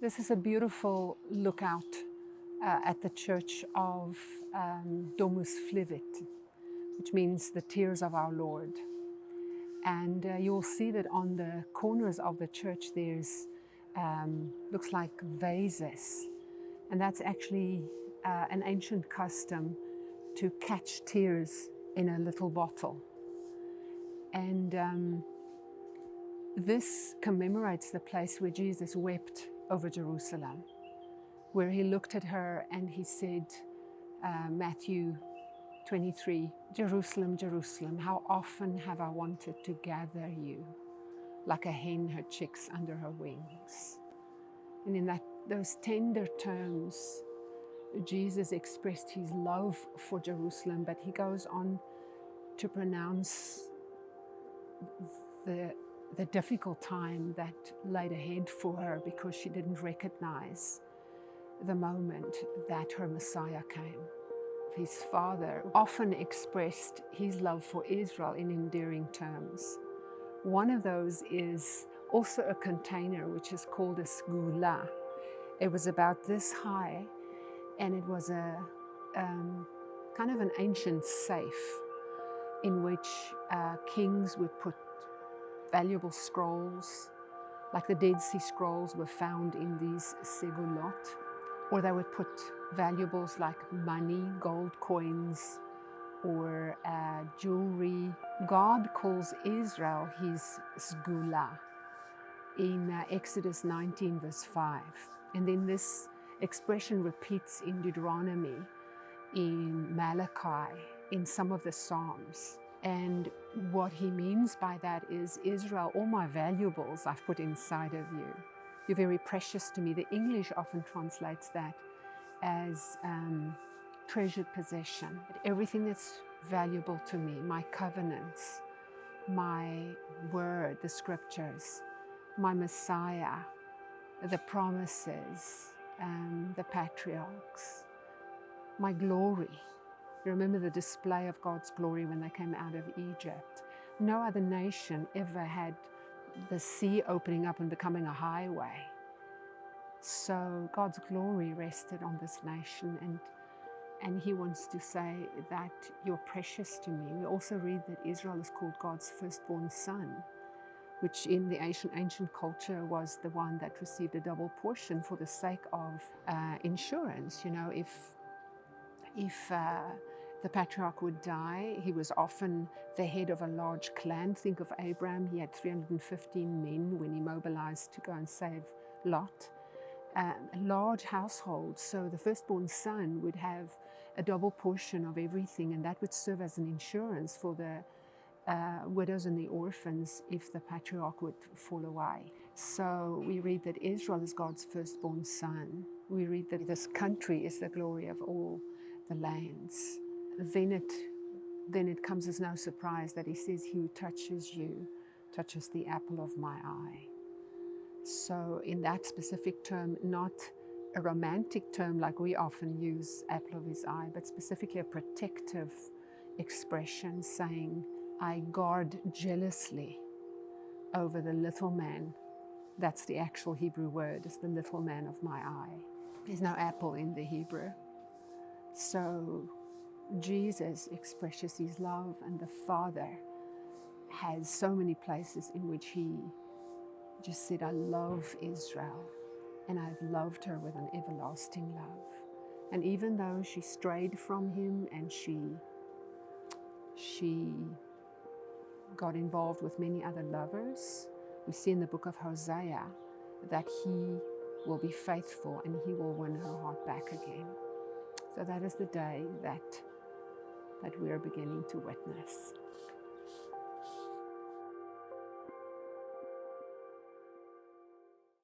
This is a beautiful lookout at the church of Domus Flevit, which means the tears of our Lord. And you'll see that on the corners of the church there's looks like vases, and that's actually an ancient custom to catch tears in a little bottle. And this commemorates the place where Jesus wept over Jerusalem, where he looked at her and he said, Matthew 23, Jerusalem, Jerusalem, how often have I wanted to gather you like a hen her chicks under her wings. And in those tender terms, Jesus expressed his love for Jerusalem, but he goes on to pronounce the difficult time that laid ahead for her because she didn't recognize the moment that her Messiah came. His Father often expressed his love for Israel in endearing terms. One of those is also a container which is called a sgula. It was about this high, and it was a kind of an ancient safe in which kings would put valuable scrolls, like the Dead Sea Scrolls were found in these segulot, or they would put valuables like money, gold coins, or jewelry. God calls Israel his sgula in Exodus 19 verse 5. And then this expression repeats in Deuteronomy, in Malachi, in some of the Psalms. And what he means by that is, Israel, all my valuables I've put inside of you. You're very precious to me. The English often translates that as treasured possession. Everything that's valuable to me, my covenants, my word, the scriptures, my Messiah, the promises, the patriarchs, my glory. Remember the display of God's glory when they came out of Egypt. No other nation ever had the sea opening up and becoming a highway. So God's glory rested on this nation, and he wants to say that you're precious to me. We also read that Israel is called God's firstborn son, which in the ancient culture was the one that received a double portion for the sake of insurance. You know, if the patriarch would die, he was often the head of a large clan. Think of Abraham, he had 315 men when he mobilized to go and save Lot. A large household, so the firstborn son would have a double portion of everything, and that would serve as an insurance for the widows and the orphans if the patriarch would fall away. So we read that Israel is God's firstborn son. We read that this country is the glory of all the lands. Then it comes as no surprise that he says, he who touches you touches the apple of my eye. So in that specific term, not a romantic term like we often use, apple of his eye, but specifically a protective expression saying, I guard jealously over the little man. That's the actual Hebrew word, is the little man of my eye. There's no apple in the Hebrew. So Jesus expresses his love, and the Father has so many places in which he just said, I love Israel, and I've loved her with an everlasting love. And even though she strayed from him and she got involved with many other lovers, we see in the book of Hosea that he will be faithful and he will win her heart back again. So that is the day that we are beginning to witness.